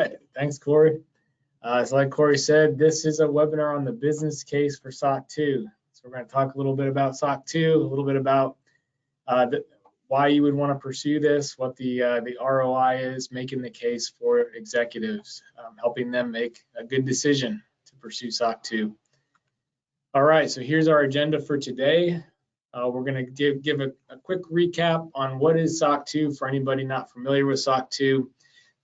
right, thanks, Corey. So like Corey said, this is a webinar on the business case for SOC 2. So we're going to talk a little bit about SOC 2, a little bit about why you would want to pursue this, what the ROI is, making the case for executives, helping them make a good decision to pursue SOC 2. All right, so here's our agenda for today. We're going to give a quick recap on what is SOC 2 for anybody not familiar with SOC 2.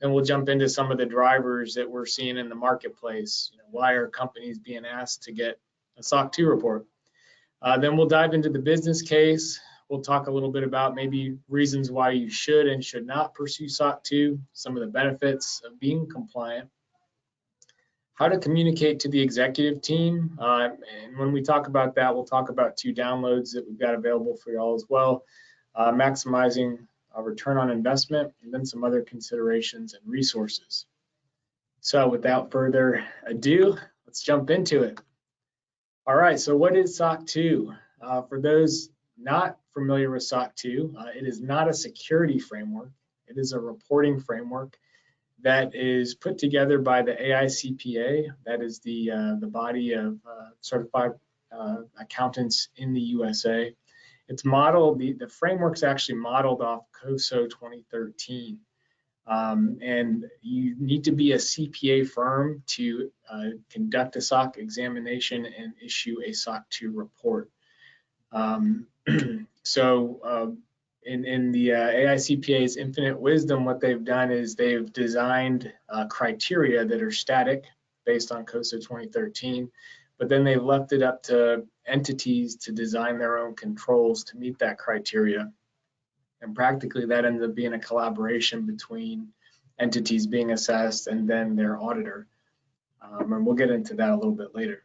Then we'll jump into some of the drivers that we're seeing in the marketplace. Why are companies being asked to get a SOC 2 report? Then we'll dive into the business case. We'll talk a little bit about maybe reasons why you should and should not pursue SOC 2, some of the benefits of being compliant, how to communicate to the executive team. And when we talk about that, we'll talk about 2 downloads that we've got available for y'all as well, maximizing return on investment, and then some other considerations and resources. So without further ado, let's jump into it. All right, so what is SOC 2? For those not familiar with SOC 2, it is not a security framework. It is a reporting framework that is put together by the AICPA. That is the body of certified accountants in the USA. It's modeled, the framework's actually modeled off COSO 2013. And you need to be a CPA firm to conduct a SOC examination and issue a SOC 2 report. So in the AICPA's infinite wisdom, what they've done is they've designed criteria that are static based on COSO 2013, but then they've left it up to entities to design their own controls to meet that criteria. And practically that ends up being a collaboration between entities being assessed and then their auditor. And we'll get into that a little bit later.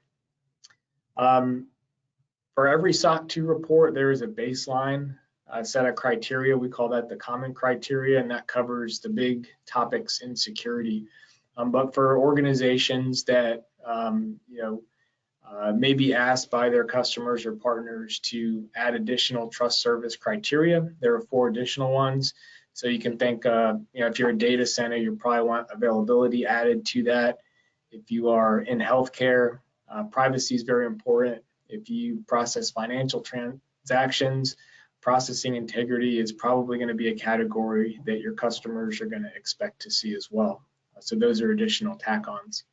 For every SOC 2 report, there is a baseline set of criteria. We call that the common criteria, and that covers the big topics in security. But for organizations that may be asked by their customers or partners to add additional trust service criteria, there are 4 additional ones. So you can think, if you're a data center, you probably want availability added to that. If you are in healthcare, privacy is very important. If you process financial transactions, processing integrity is probably going to be a category that your customers are going to expect to see as well. So those are additional tack-ons.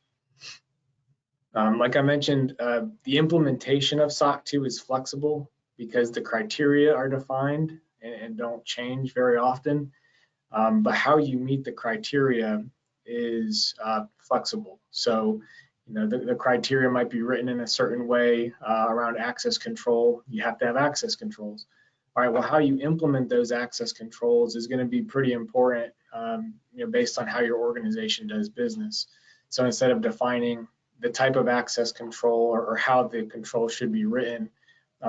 Like I mentioned, the implementation of SOC 2 is flexible because the criteria are defined and don't change very often. But how you meet the criteria is flexible. So, the criteria might be written in a certain way around access control. You have to have access controls. All right, well, how you implement those access controls is going to be pretty important, based on how your organization does business. So instead of defining the type of access control or how the control should be written,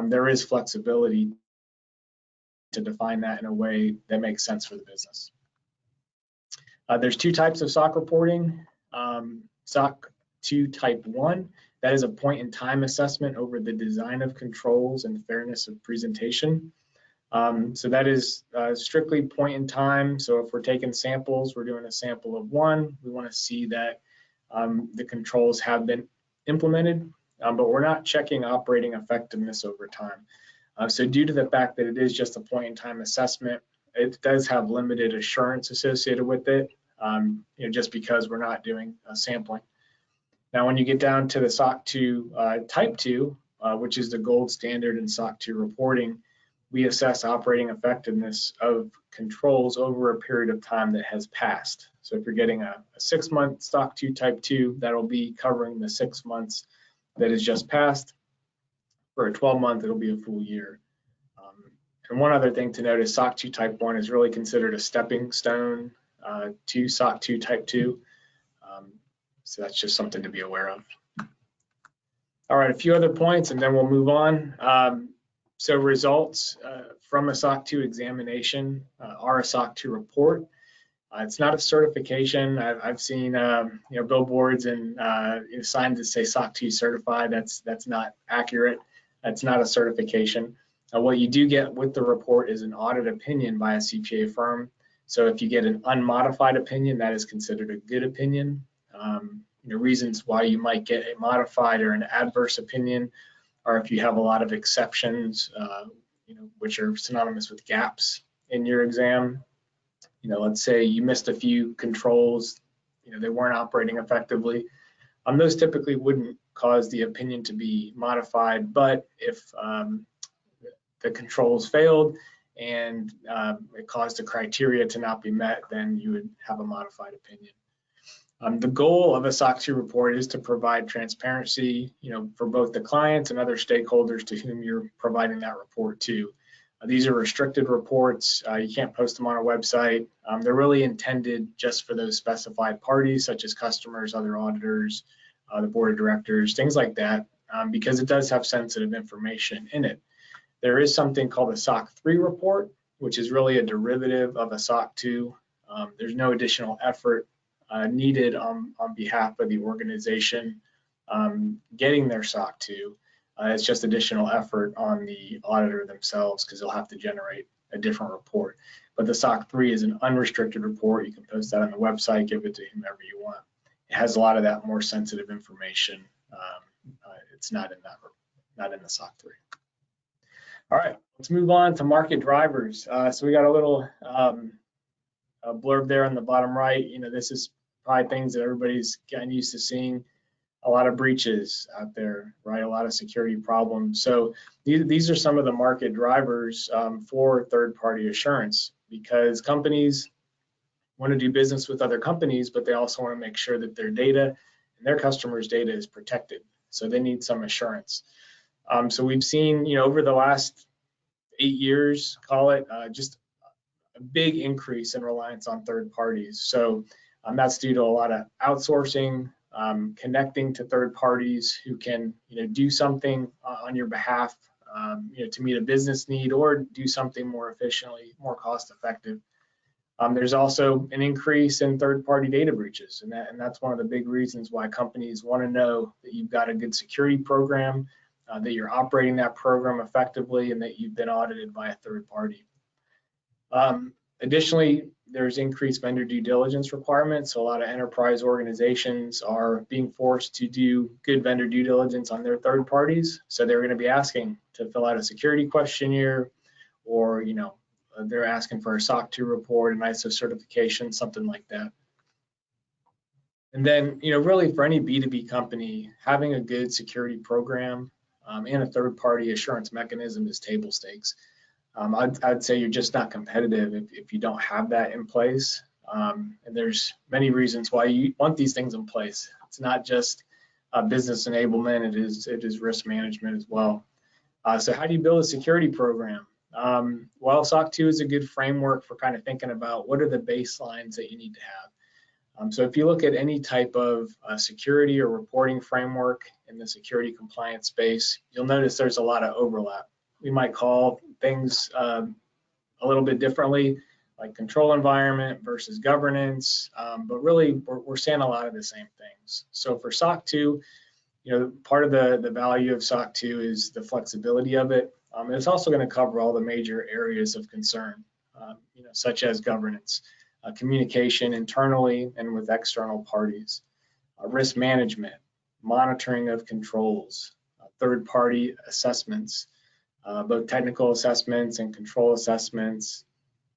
there is flexibility to define that in a way that makes sense for the business. There's 2 types of SOC reporting. SOC 2 Type 1, that is a point-in-time assessment over the design of controls and fairness of presentation. So that is strictly point in time. So if we're taking samples, we're doing a sample of 1. We want to see that the controls have been implemented, but we're not checking operating effectiveness over time. So due to the fact that it is just a point-in-time assessment, it does have limited assurance associated with it, just because we're not doing sampling. Now, when you get down to the SOC 2 Type 2, which is the gold standard in SOC 2 reporting, we assess operating effectiveness of controls over a period of time that has passed. So if you're getting a 6-month SOC 2 Type 2, that'll be covering the 6 months that has just passed. For a 12-month, it'll be a full year. And one other thing to note is SOC 2 Type 1 is really considered a stepping stone to SOC 2 Type 2. So that's just something to be aware of. All right, a few other points and then we'll move on. So results from a SOC 2 examination are a SOC 2 report. It's not a certification. I've seen billboards and signs that say SOC 2 certified. That's not accurate. That's not a certification. What you do get with the report is an audit opinion by a CPA firm So if you get an unmodified opinion, that is considered a good opinion. Reasons why you might get a modified or an adverse opinion are if you have a lot of exceptions, which are synonymous with gaps in your exam. Let's say you missed a few controls, they weren't operating effectively. Those typically wouldn't cause the opinion to be modified, but if the controls failed and it caused the criteria to not be met, then you would have a modified opinion. The goal of a SOC 2 report is to provide transparency, for both the clients and other stakeholders to whom you're providing that report to. These are restricted reports. You can't post them on a website. They're really intended just for those specified parties, such as customers, other auditors, the board of directors, things like that, because it does have sensitive information in it. There is something called a SOC 3 report, which is really a derivative of a SOC 2. There's no additional effort needed on behalf of the organization getting their SOC 2. It's just additional effort on the auditor themselves because they'll have to generate a different report. But the SOC 3 is an unrestricted report. You can post that on the website, give it to whomever you want. It has a lot of that more sensitive information. It's not in the SOC 3. All right, let's move on to market drivers. So we got a little a blurb there on the bottom right. This is probably things that everybody's gotten used to seeing. A lot of breaches out there, right? A lot of security problems. So these are some of the market drivers for third-party assurance, because companies want to do business with other companies, but they also want to make sure that their data and their customers' data is protected. So they need some assurance. So we've seen, over the last 8 years, call it, just a big increase in reliance on third parties. So that's due to a lot of outsourcing, connecting to third parties who can, do something on your behalf, to meet a business need or do something more efficiently, more cost effective. There's also an increase in third-party data breaches, and that's one of the big reasons why companies want to know that you've got a good security program, that you're operating that program effectively, and that you've been audited by a third party. Additionally, there's increased vendor due diligence requirements. So a lot of enterprise organizations are being forced to do good vendor due diligence on their third parties. So they're going to be asking to fill out a security questionnaire, or they're asking for a SOC 2 report, an ISO certification, something like that. And then, really for any B2B company, having a good security program and a third-party assurance mechanism is table stakes. I'd say you're just not competitive if you don't have that in place. And there's many reasons why you want these things in place. It's not just business enablement, it is risk management as well. So how do you build a security program? Well, SOC 2 is a good framework for kind of thinking about what are the baselines that you need to have. So if you look at any type of security or reporting framework in the security compliance space, you'll notice there's a lot of overlap. We might call things a little bit differently, like control environment versus governance, but really we're saying a lot of the same things. So for SOC 2, part of the value of SOC 2 is the flexibility of it. It's also going to cover all the major areas of concern, such as governance, communication internally and with external parties, risk management, monitoring of controls, third-party assessments, both technical assessments and control assessments.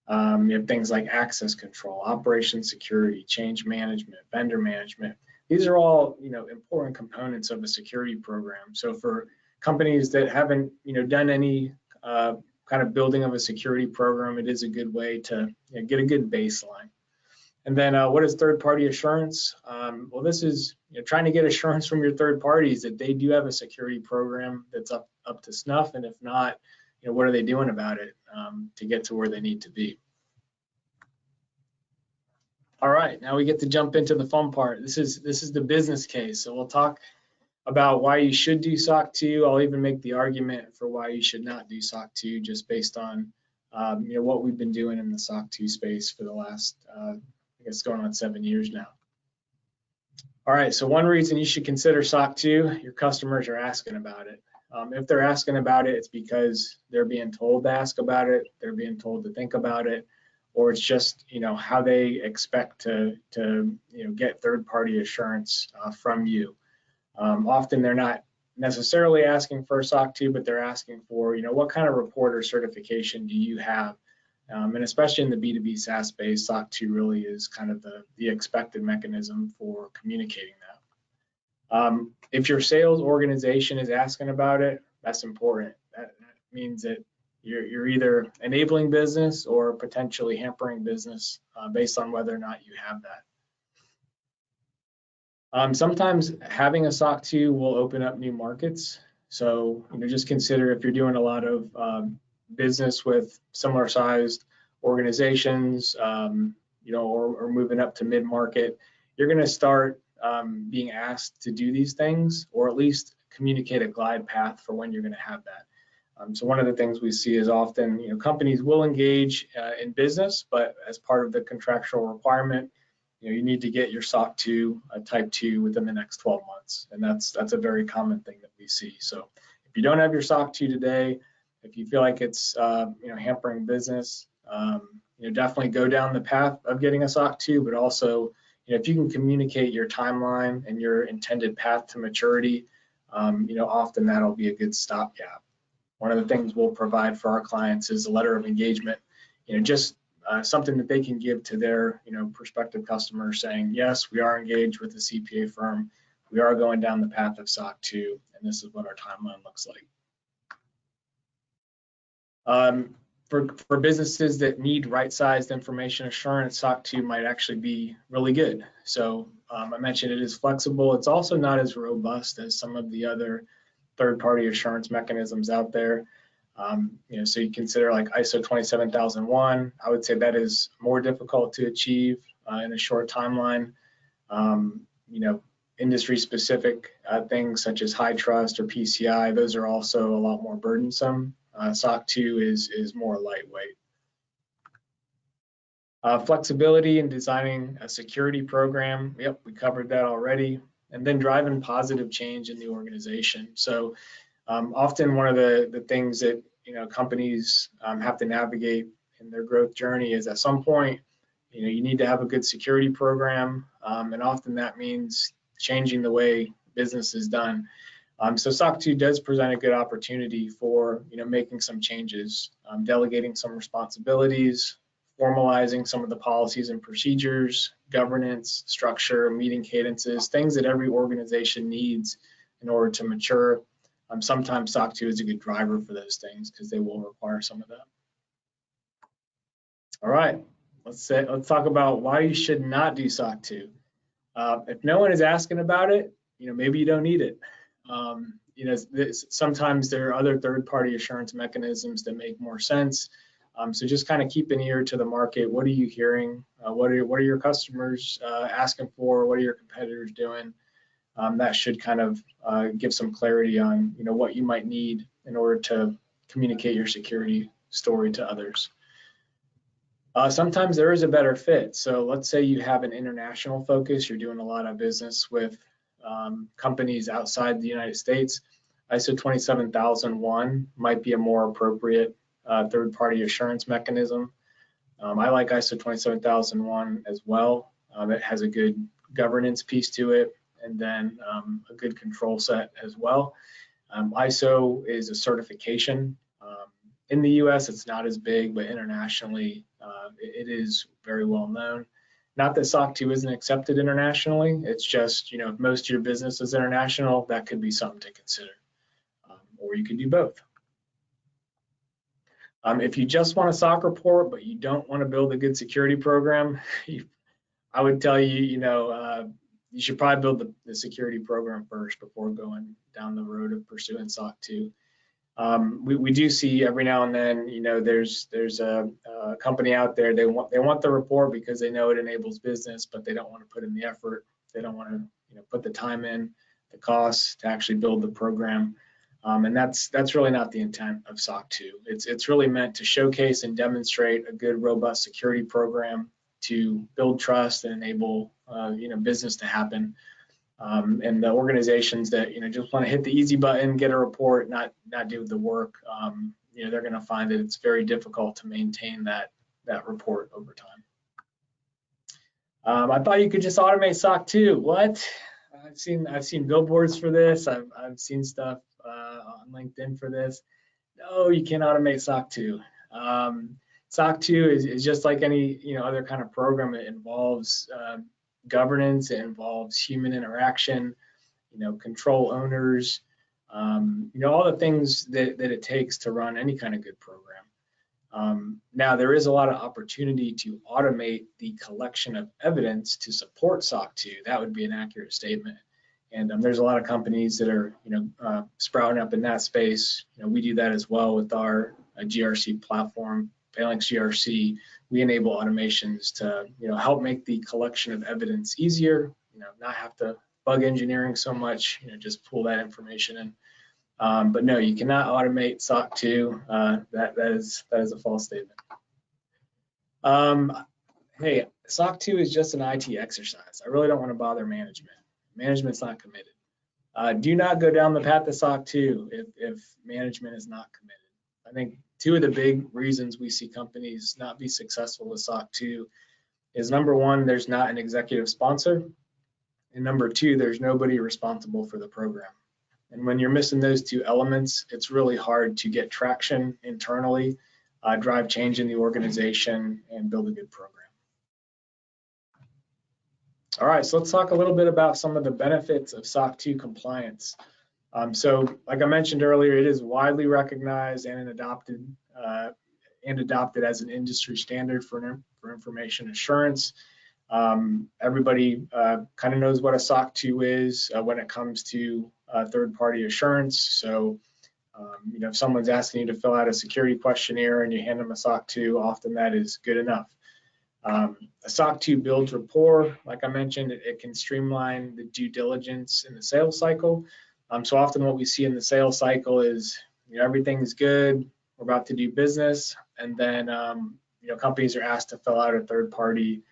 You have things like access control, operation security, change management, vendor management. These are all, important components of a security program. So for companies that haven't, done any kind of building of a security program, it is a good way to get a good baseline. And then what is third-party assurance? Well, this is trying to get assurance from your third parties that they do have a security program that's up to snuff, and if not, what are they doing about it to get to where they need to be? All right, now we get to jump into the fun part. This is the business case. So we'll talk about why you should do SOC 2. I'll even make the argument for why you should not do SOC 2, just based on what we've been doing in the SOC 2 space for the last I guess going on 7 years now. All right, so one reason you should consider SOC 2, your customers are asking about it. If they're asking about it, it's because they're being told to ask about it, they're being told to think about it, or it's just how they expect to get third-party assurance from you. Often they're not necessarily asking for a SOC 2, but they're asking for what kind of report or certification do you have, and especially in the B2B SaaS space, SOC 2 really is kind of the expected mechanism for communicating that. If your sales organization is asking about it, that's important. That means that you're either enabling business or potentially hampering business based on whether or not you have that. Sometimes having a SOC 2 will open up new markets. So just consider if you're doing a lot of business with similar sized organizations, or moving up to mid-market, you're going to start being asked to do these things, or at least communicate a glide path for when you're going to have that. So one of the things we see is often, companies will engage in business, but as part of the contractual requirement, you need to get your SOC 2 type 2 within the next 12 months, and that's a very common thing that we see. So if you don't have your SOC 2 today, if you feel like it's hampering business, definitely go down the path of getting a SOC 2, but also if you can communicate your timeline and your intended path to maturity, often that'll be a good stopgap. One of the things we'll provide for our clients is a letter of engagement, just something that they can give to their prospective customers saying, yes, we are engaged with a CPA firm, we are going down the path of SOC 2, and this is what our timeline looks like. For businesses that need right-sized information assurance, SOC 2 might actually be really good. So I mentioned it is flexible. It's also not as robust as some of the other third-party assurance mechanisms out there. So you consider like ISO 27001. I would say that is more difficult to achieve in a short timeline. Industry-specific things such as high trust or PCI, those are also a lot more burdensome. SOC 2 is more lightweight. Flexibility in designing a security program. Yep, we covered that already. And then driving positive change in the organization. So often one of the things that companies have to navigate in their growth journey is at some point you need to have a good security program, and often that means changing the way business is done. So SOC 2 does present a good opportunity for making some changes, delegating some responsibilities, formalizing some of the policies and procedures, governance, structure, meeting cadences, things that every organization needs in order to mature. Sometimes SOC 2 is a good driver for those things because they will require some of that. All right, let's talk about why you should not do SOC 2. If no one is asking about it, maybe you don't need it. Sometimes there are other third-party assurance mechanisms that make more sense. So just kind of keep an ear to the market. What are you hearing? What are your customers asking for? What are your competitors doing? That should kind of give some clarity on what you might need in order to communicate your security story to others. Sometimes there is a better fit. So let's say you have an international focus. You're doing a lot of business with companies outside the United States. ISO 27001 might be a more appropriate third-party assurance mechanism. I like ISO 27001 as well. It has a good governance piece to it, and then a good control set as well. ISO is a certification. In the US, it's not as big, but internationally, it is very well known. Not that SOC 2 isn't accepted internationally, it's just, if most of your business is international, that could be something to consider. Or you can do both. If you just want a SOC report, but you don't want to build a good security program, I would tell you, you should probably build the security program first before going down the road of pursuing SOC 2. We do see every now and then, there's a company out there, they want the report because they know it enables business, but they don't want to put in the effort. They don't want to, put the time in, the costs to actually build the program. And that's really not the intent of SOC 2. It's really meant to showcase and demonstrate a good, robust security program to build trust and enable, business to happen. And the organizations that just want to hit the easy button, get a report, not do the work, they're going to find that it's very difficult to maintain that that report over time. I thought you could just automate SOC 2. What? I've seen billboards for this. I've seen stuff on LinkedIn for this. No, you can't automate SOC 2. SOC 2 is just like any other kind of program. It involves governance. It involves human interaction. Control owners. All the things that it takes to run any kind of good program. Now, there is a lot of opportunity to automate the collection of evidence to support SOC 2. That would be an accurate statement. And there's a lot of companies that are, sprouting up in that space. We do that as well with our GRC platform, Phalanx GRC. We enable automations to, help make the collection of evidence easier. Not have to bug engineering so much. Just pull that information in. But no, you cannot automate SOC 2. That is a false statement. Hey, SOC 2 is just an IT exercise. I really don't want to bother management. Management's not committed. Do not go down the path of SOC 2 if management is not committed. I think two of the big reasons we see companies not be successful with SOC 2 is, number one, there's not an executive sponsor, and number two, there's nobody responsible for the program. And when you're missing those two elements, it's really hard to get traction internally, drive change in the organization, and build a good program. All right, so let's talk a little bit about some of the benefits of SOC 2 compliance. So like I mentioned earlier, it is widely recognized and adopted as an industry standard for information assurance. Everybody kind of knows what a SOC 2 is when it comes to third-party assurance. So, if someone's asking you to fill out a security questionnaire and you hand them a SOC 2, often that is good enough. A SOC 2 builds rapport. Like I mentioned, it can streamline the due diligence in the sales cycle. So often what we see in the sales cycle is, everything's good, we're about to do business, and then companies are asked to fill out a third-party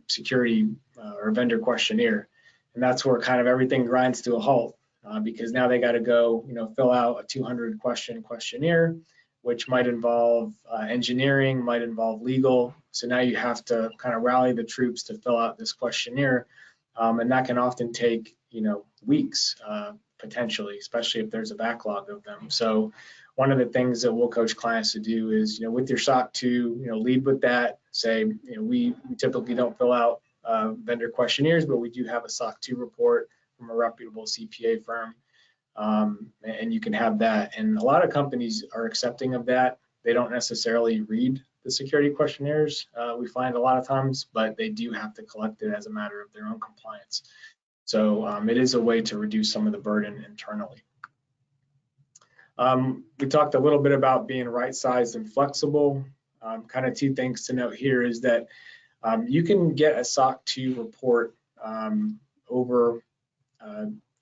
security or vendor questionnaire, and that's where kind of everything grinds to a halt because now they got to go, fill out a 200-question questionnaire, which might involve engineering, might involve legal. So now you have to kind of rally the troops to fill out this questionnaire, and that can often take weeks potentially, especially if there's a backlog of them. So one of the things that we'll coach clients to do is, with your SOC 2, lead with that. Say, we typically don't fill out vendor questionnaires, but we do have a SOC 2 report from a reputable CPA firm, and you can have that. And a lot of companies are accepting of that. They don't necessarily read the security questionnaires, we find a lot of times, but they do have to collect it as a matter of their own compliance. So it is a way to reduce some of the burden internally. We talked a little bit about being right-sized and flexible. Kind of two things to note here is that you can get a SOC 2 report over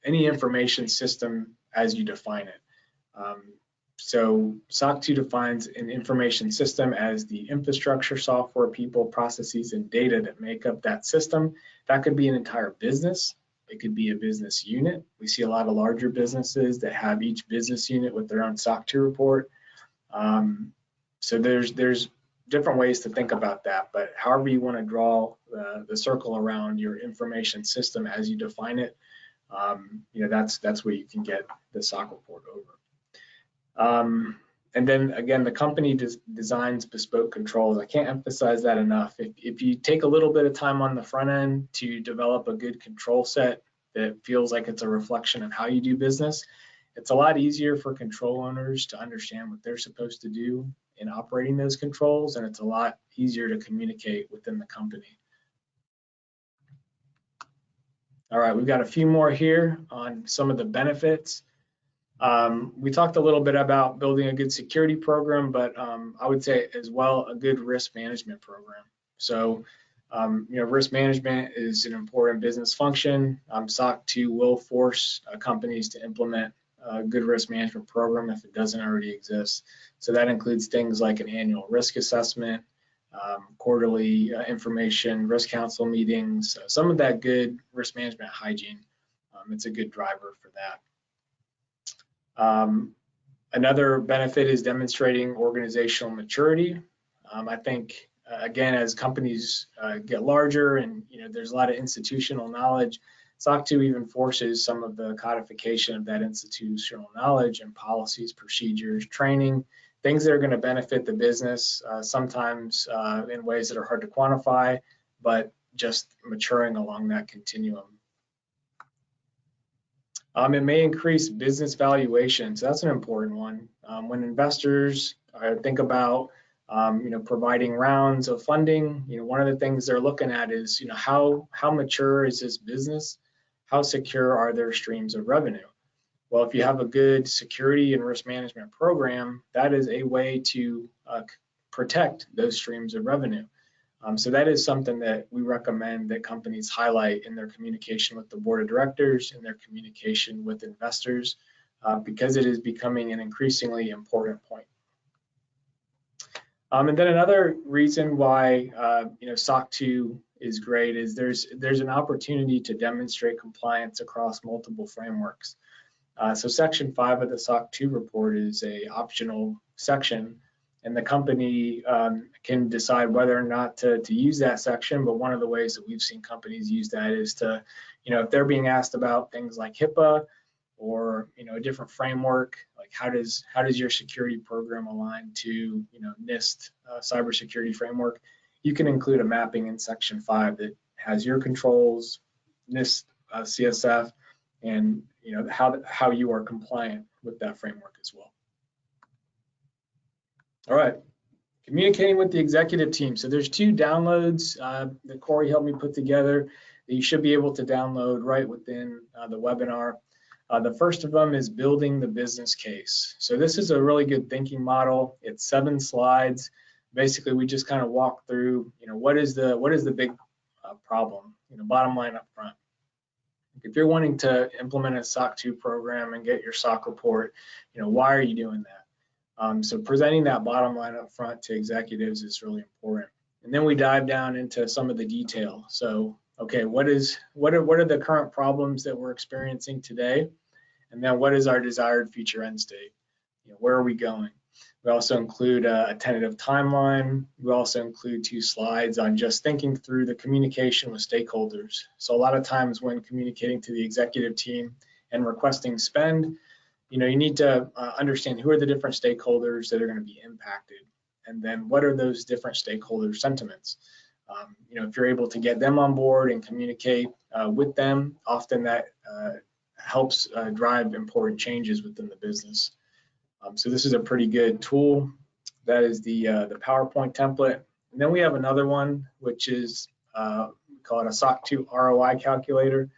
any information system as you define it. So SOC 2 defines an information system as the infrastructure, software, people, processes, and data that make up that system. That could be an entire business. It could be a business unit. We see a lot of larger businesses that have each business unit with their own SOC 2 report. So there's different ways to think about that, but however you want to draw the circle around your information system as you define it, that's where you can get the SOC report over. And then again, the company designs bespoke controls. I can't emphasize that enough. If you take a little bit of time on the front end to develop a good control set that feels like it's a reflection of how you do business, it's a lot easier for control owners to understand what they're supposed to do in operating those controls, and it's a lot easier to communicate within the company. All right, we've got a few more here on some of the benefits. We talked a little bit about building a good security program, but I would say as well a good risk management program. So, risk management is an important business function. SOC 2 will force companies to implement a good risk management program if it doesn't already exist. So that includes things like an annual risk assessment, quarterly information, risk council meetings, some of that good risk management hygiene. It's a good driver for that. Another benefit is demonstrating organizational maturity. I think, again, as companies get larger and there's a lot of institutional knowledge, SOC 2 even forces some of the codification of that institutional knowledge and policies, procedures, training, things that are going to benefit the business, sometimes in ways that are hard to quantify, but just maturing along that continuum. It may increase business valuation, so that's an important one. When investors think about providing rounds of funding, one of the things they're looking at is how mature is this business? How secure are their streams of revenue? Well, if you have a good security and risk management program, that is a way to protect those streams of revenue. So that is something that we recommend that companies highlight in their communication with the board of directors and their communication with investors, because it is becoming an increasingly important point. And then another reason why SOC 2 is great is there's an opportunity to demonstrate compliance across multiple frameworks. So Section 5 of the SOC 2 report is a optional section, and the company can decide whether or not to use that section. But one of the ways that we've seen companies use that is to, if they're being asked about things like HIPAA or a different framework, like how does your security program align to NIST cybersecurity framework, you can include a mapping in Section 5 that has your controls, NIST CSF, and how you are compliant with that framework as well. All right, communicating with the executive team. So there's 2 downloads that Corey helped me put together that you should be able to download right within the webinar. The first of them is building the business case. So this is a really good thinking model. It's 7 slides. Basically, we just kind of walk through, what is the big problem, bottom line up front. If you're wanting to implement a SOC 2 program and get your SOC report, why are you doing that? So presenting that bottom line up front to executives is really important. And then we dive down into some of the detail. So, okay, what are the current problems that we're experiencing today? And then what is our desired future end state? Where are we going? We also include a tentative timeline. We also include 2 slides on just thinking through the communication with stakeholders. So a lot of times when communicating to the executive team and requesting spend, you need to understand who are the different stakeholders that are going to be impacted, and then what are those different stakeholder sentiments. If you're able to get them on board and communicate with them, often that helps drive important changes within the business. So this is a pretty good tool. That is the PowerPoint template. And then we have another one, which is we call it a SOC 2 ROI calculator.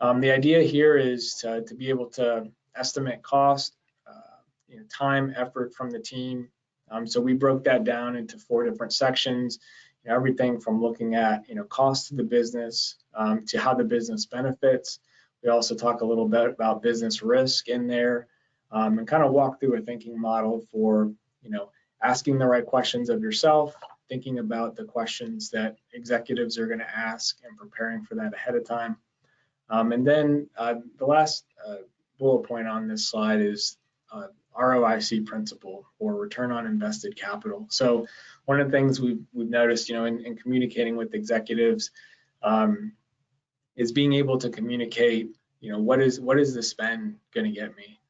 The idea here is to be able to estimate cost, time, effort from the team. So we broke that down into 4 different sections. Everything from looking at cost to the business to how the business benefits. We also talk a little bit about business risk in there, and kind of walk through a thinking model for asking the right questions of yourself, thinking about the questions that executives are going to ask, and preparing for that ahead of time. And then the last bullet point on this slide is ROIC principle, or return on invested capital. So one of the things we've noticed, in communicating with executives, is being able to communicate, what is the spend going to get me?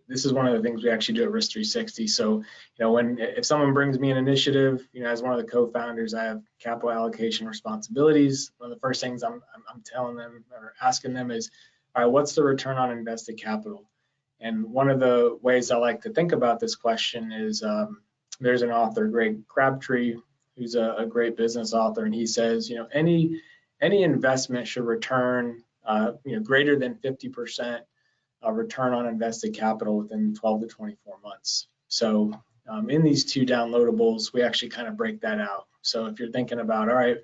This is one of the things we actually do at Risk 360. So, if someone brings me an initiative, as one of the co-founders, I have capital allocation responsibilities. One of the first things I'm telling them or asking them is, all right, what's the return on invested capital? And one of the ways I like to think about this question is, there's an author, Greg Crabtree, who's a great business author, and he says, any investment should return, greater than 50% return on invested capital within 12 to 24 months. So in these 2 downloadables, we actually kind of break that out. So if you're thinking about, all right,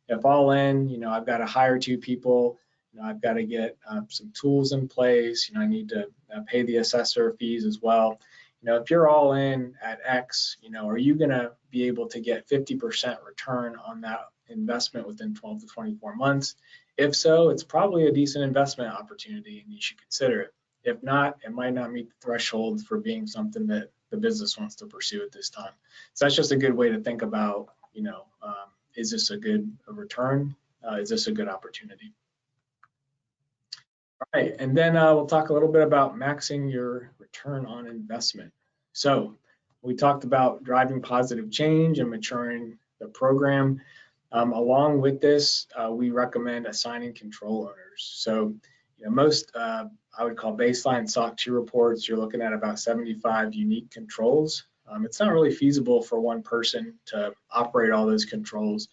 if all in, I've got to hire 2 people, I've got to get some tools in place, I need to pay the assessor fees as well. If you're all in at X, are you going to be able to get 50% return on that investment within 12 to 24 months? If so, it's probably a decent investment opportunity and you should consider it. If not, it might not meet the threshold for being something that the business wants to pursue at this time. So that's just a good way to think about, is this a good return? Is this a good opportunity? All right, and then we'll talk a little bit about maxing your return on investment. So we talked about driving positive change and maturing the program. Along with this, we recommend assigning control owners. So most I would call baseline SOC 2 reports, you're looking at about 75 unique controls. It's not really feasible for one person to operate all those controls.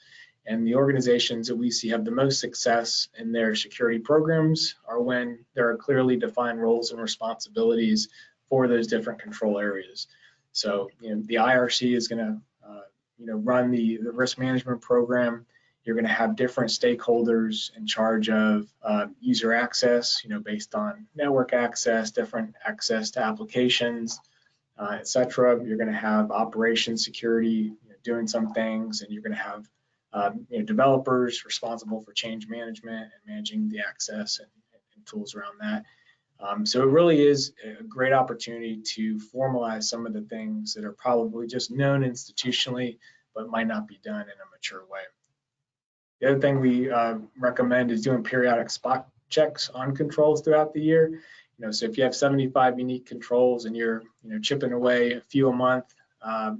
And the organizations that we see have the most success in their security programs are when there are clearly defined roles and responsibilities for those different control areas. So the IRC is going to run the risk management program. You're going to have different stakeholders in charge of user access, based on network access, different access to applications, etc. You're going to have operations security doing some things, and you're going to have developers responsible for change management and managing the access and tools around that. So it really is a great opportunity to formalize some of the things that are probably just known institutionally, but might not be done in a mature way. The other thing we recommend is doing periodic spot checks on controls throughout the year. So if you have 75 unique controls and you're chipping away a few a month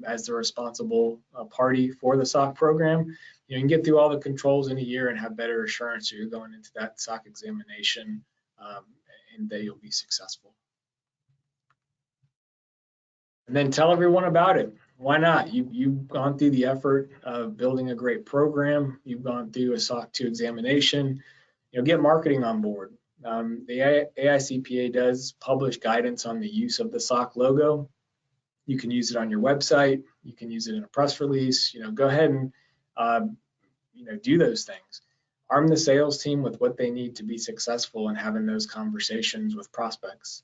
as the responsible party for the SOC program, you can get through all the controls in a year and have better assurance that you're going into that SOC examination and that you'll be successful. And then tell everyone about it. Why not? You've gone through the effort of building a great program. You've gone through a SOC 2 examination. Get marketing on board. The AICPA does publish guidance on the use of the SOC logo. You can use it on your website. You can use it in a press release. Go ahead and do those things. Arm the sales team with what they need to be successful in having those conversations with prospects.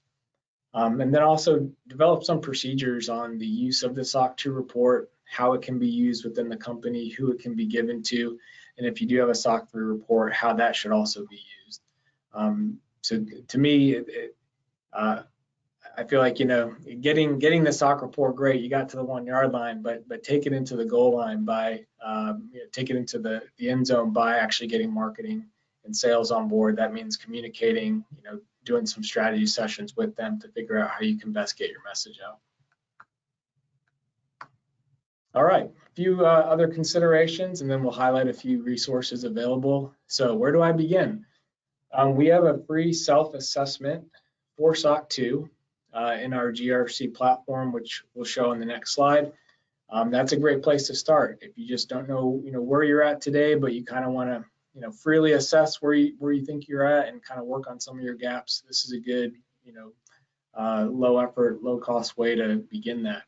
And then also develop some procedures on the use of the SOC 2 report, how it can be used within the company, who it can be given to, and if you do have a SOC 3 report, how that should also be used. So to me, I feel like getting the SOC report, great, you got to the 1 yard line, but take it into the goal line by take it into the end zone by actually getting marketing and sales on board. That means communicating, doing some strategy sessions with them to figure out how you can best get your message out. All right, a few other considerations, and then we'll highlight a few resources available. So where do I begin? We have a free self-assessment for SOC 2 in our GRC platform, which we'll show on the next slide. That's a great place to start. If you just don't know, where you're at today, but you kind of want to freely assess where you think you're at and kind of work on some of your gaps, this is a good, low effort, low cost way to begin that.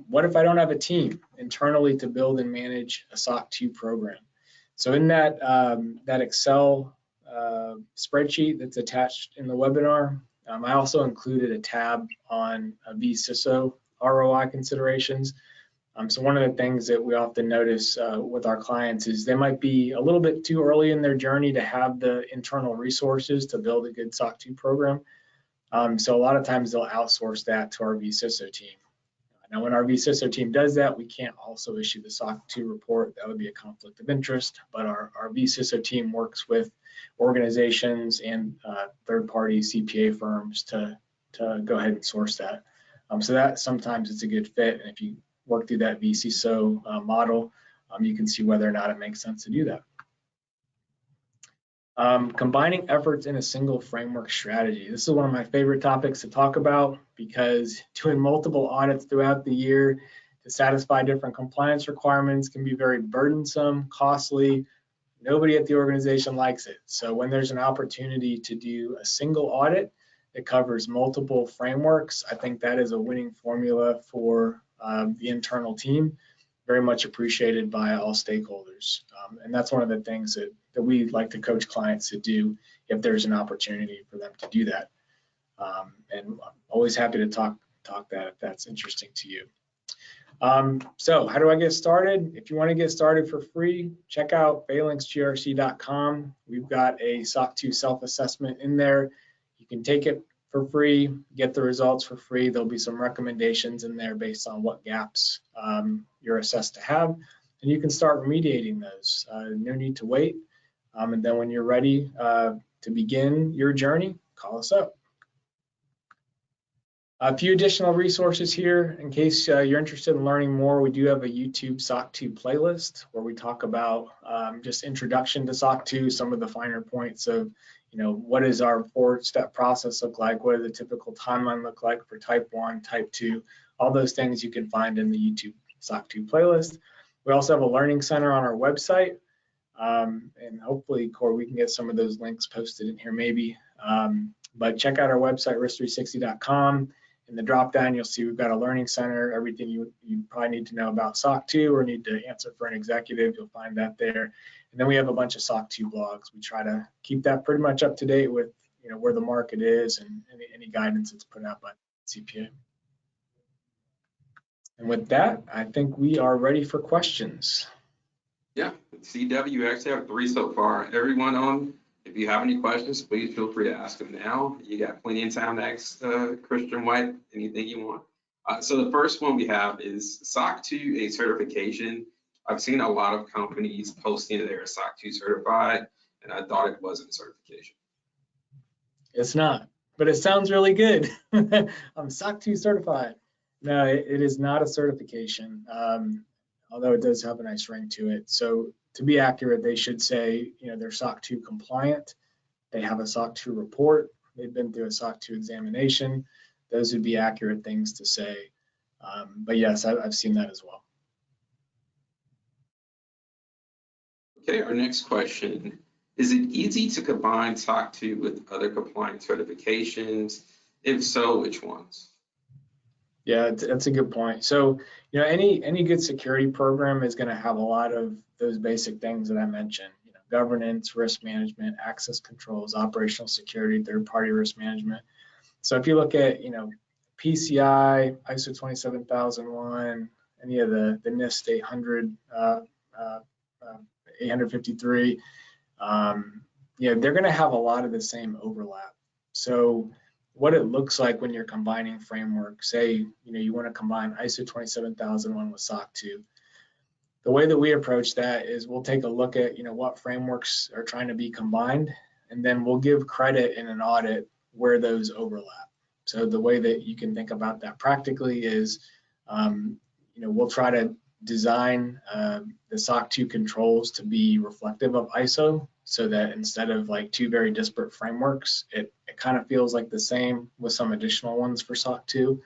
What if I don't have a team internally to build and manage a SOC 2 program? So in that Excel spreadsheet that's attached in the webinar, I also included a tab on vCISO ROI considerations. So one of the things that we often notice with our clients is they might be a little bit too early in their journey to have the internal resources to build a good SOC 2 program. So a lot of times they'll outsource that to our vCISO team. Now, when our vCISO team does that, we can't also issue the SOC 2 report. That would be a conflict of interest, but our vCISO team works with organizations and third-party CPA firms to go ahead and source that. So that sometimes it's a good fit, and if you work through that vCISO model, you can see whether or not it makes sense to do that. Combining efforts in a single framework strategy. This is one of my favorite topics to talk about because doing multiple audits throughout the year to satisfy different compliance requirements can be very burdensome, costly. Nobody at the organization likes it. So when there's an opportunity to do a single audit that covers multiple frameworks, I think that is a winning formula for the internal team. Very much appreciated by all stakeholders. And that's one of the things that we like to coach clients to do if there's an opportunity for them to do that. And I'm always happy to talk that if that's interesting to you. So how do I get started? If you want to get started for free, check out phalanxgrc.com. We've got a SOC 2 self-assessment in there. You can take it for free, get the results for free. There'll be some recommendations in there based on what gaps you're assessed to have, and you can start remediating those. No need to wait. And then when you're ready to begin your journey, call us up. A few additional resources here in case you're interested in learning more. We do have a YouTube SOC 2 playlist where we talk about just introduction to SOC 2, some of the finer points of, what does our 4-step process look like? What does the typical timeline look like for type 1, type 2? All those things you can find in the YouTube SOC 2 playlist. We also have a learning center on our website. And hopefully, Corey, we can get some of those links posted in here maybe. But check out our website, risk360.com. In the drop down, you'll see we've got a learning center, everything you probably need to know about SOC 2 or need to answer for an executive, you'll find that there. And then we have a bunch of SOC 2 blogs. We try to keep that pretty much up to date with where the market is and any guidance that's put out by CPA. And with that, I think we are ready for questions. Yeah, CW, you actually have 3 so far. Everyone on, if you have any questions, please feel free to ask them now. You got plenty of time to ask Christian White anything you want. So the first one we have is SOC 2 a certification. I've seen a lot of companies posting that they're SOC 2 certified, and I thought it wasn't a certification. It's not, but it sounds really good. I'm SOC 2 certified. No, it is not a certification, although it does have a nice ring to it. So to be accurate, they should say, they're SOC 2 compliant. They have a SOC 2 report. They've been through a SOC 2 examination. Those would be accurate things to say. But yes, I've seen that as well. Okay, our next question. Is it easy to combine SOC 2 with other compliance certifications? If so, which ones? Yeah, that's a good point. So, any good security program is going to have a lot of those basic things that I mentioned, governance, risk management, access controls, operational security, third-party risk management. So if you look at, PCI, ISO 27001, any of the NIST 800, 853, they're going to have a lot of the same overlap. So what it looks like when you're combining frameworks, say, you want to combine ISO 27001 with SOC 2. The way that we approach that is we'll take a look at, what frameworks are trying to be combined, and then we'll give credit in an audit where those overlap. So the way that you can think about that practically is, we'll try to design the SOC 2 controls to be reflective of ISO, so that instead of like 2 very disparate frameworks, it kind of feels like the same with some additional ones for SOC 2.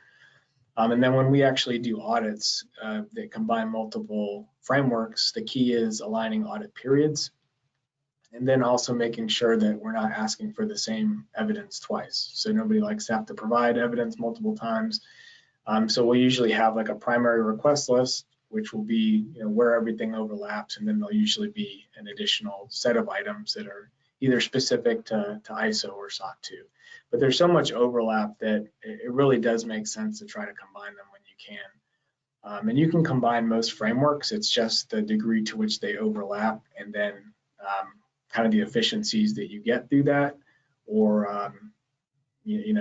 And then when we actually do audits that combine multiple frameworks, the key is aligning audit periods, and then also making sure that we're not asking for the same evidence twice. So nobody likes to have to provide evidence multiple times. So we'll usually have like a primary request list, which will be where everything overlaps, and then there'll usually be an additional set of items that are either specific to ISO or SOC 2. But there's so much overlap that it really does make sense to try to combine them when you can. And you can combine most frameworks. It's just the degree to which they overlap, and then kind of the efficiencies that you get through that, or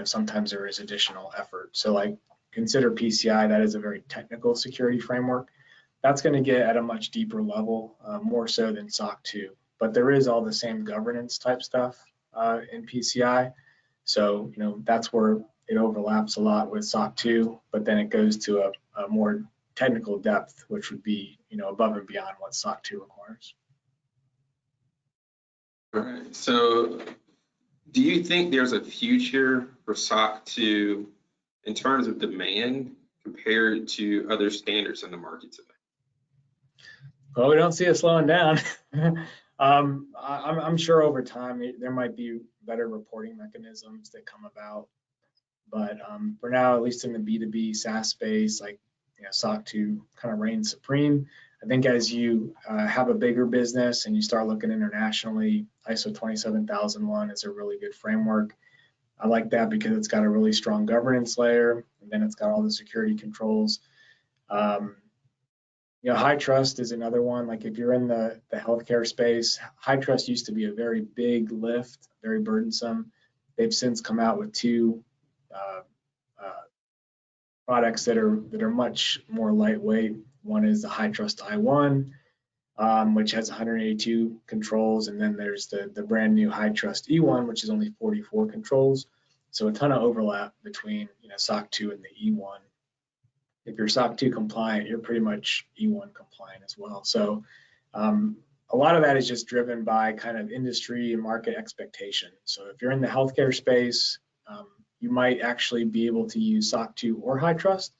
sometimes there is additional effort. So like consider PCI, that is a very technical security framework. That's going to get at a much deeper level, more so than SOC 2. But there is all the same governance type stuff in PCI. So, that's where it overlaps a lot with SOC 2, but then it goes to a more technical depth, which would be, above and beyond what SOC 2 requires. All right, so do you think there's a future for SOC 2 in terms of demand compared to other standards in the market today? Well, we don't see it slowing down. I'm sure over time there might be better reporting mechanisms that come about, but for now, at least in the B2B SaaS space, like SOC 2 kind of reigns supreme. I think as you have a bigger business and you start looking internationally, ISO 27001 is a really good framework. I like that because it's got a really strong governance layer, and then it's got all the security controls. High trust is another one. Like if you're in the healthcare space, high trust used to be a very big lift, very burdensome. They've since come out with 2 products that are much more lightweight. One is the High Trust I1, which has 182 controls, and then there's the brand new High Trust E1, which is only 44 controls. So a ton of overlap between SOC 2 and the E1. If you're SOC 2 compliant, you're pretty much E1 compliant as well. So a lot of that is just driven by kind of industry and market expectation. So if you're in the healthcare space, you might actually be able to use SOC 2 or High Trust,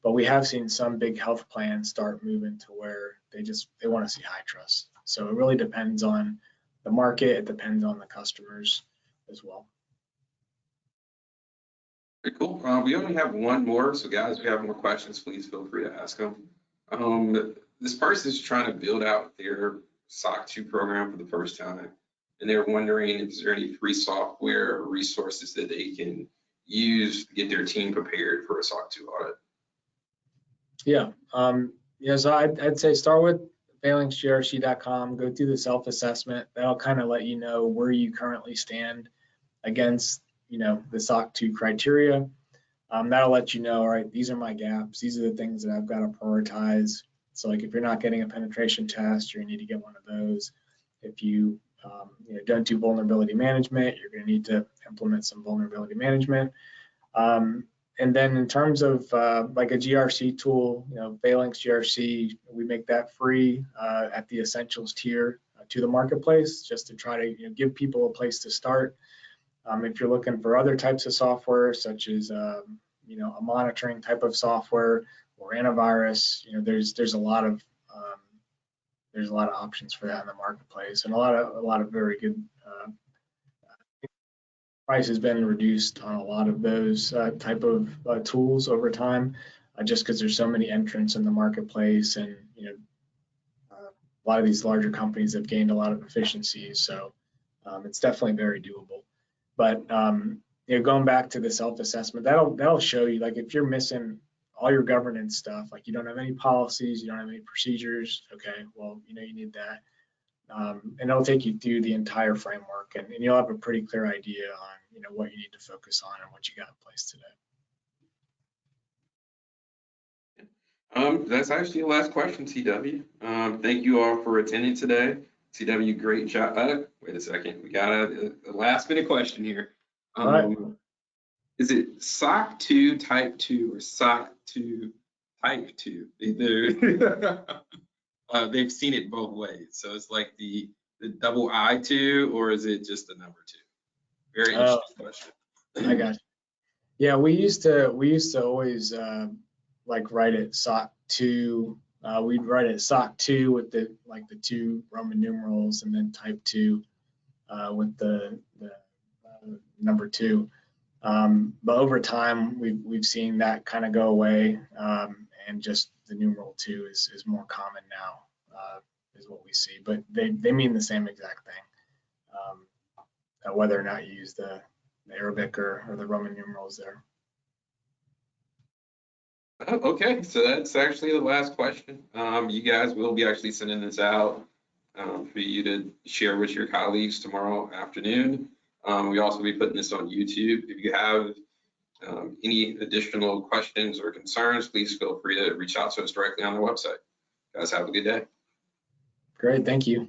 but we have seen some big health plans start moving to where they want to see High Trust. So it really depends on the market. It depends on the customers as well. Very cool. We only have one more, so guys, if you have more questions, please feel free to ask them. This person is trying to build out their SOC 2 program for the first time, and they're wondering if there's any free software or resources that they can use to get their team prepared for a SOC 2 audit. Yeah, so I'd say start with phalanxgrc.com, go through the self-assessment. That'll kind of let you know where you currently stand against the SOC 2 criteria. That'll let you know, all right, these are my gaps. These are the things that I've got to prioritize. So like if you're not getting a penetration test, you're gonna need to get one of those. If you don't do vulnerability management, you're gonna need to implement some vulnerability management. And then in terms of like a GRC tool, Phalanx GRC, we make that free at the essentials tier to the marketplace, just to try to give people a place to start. If you're looking for other types of software, such as a monitoring type of software or antivirus, there's a lot of options for that in the marketplace, and a lot of very good. Price has been reduced on a lot of those type of tools over time, just because there's so many entrants in the marketplace, and a lot of these larger companies have gained a lot of efficiencies. So it's definitely very doable. But going back to the self-assessment, that'll show you, like if you're missing all your governance stuff, like you don't have any policies, you don't have any procedures, okay, well, you need that. And it'll take you through the entire framework, and you'll have a pretty clear idea on what you need to focus on and what you got in place today. That's actually the last question, CW. Thank you all for attending today. CW, great job. Wait a second, we got a last minute question here. All right. Is it SOC 2 type 2 or SOC 2 type 2? They've seen it both ways. So it's like the double I2, or is it just the number 2? Very interesting question. I got you. Yeah, we used to always like write it SOC 2. We'd write it SOC 2 with the 2 Roman numerals, and then type 2 with the number 2. But over time, we've seen that kind of go away, and just the numeral 2 is more common now, is what we see. But they mean the same exact thing, whether or not you use the Arabic or the Roman numerals there. Okay, so that's actually the last question. You guys will be actually sending this out for you to share with your colleagues tomorrow afternoon. We also be putting this on YouTube. If you have any additional questions or concerns, please feel free to reach out to us directly on the website. Guys, have a good day. Great, thank you.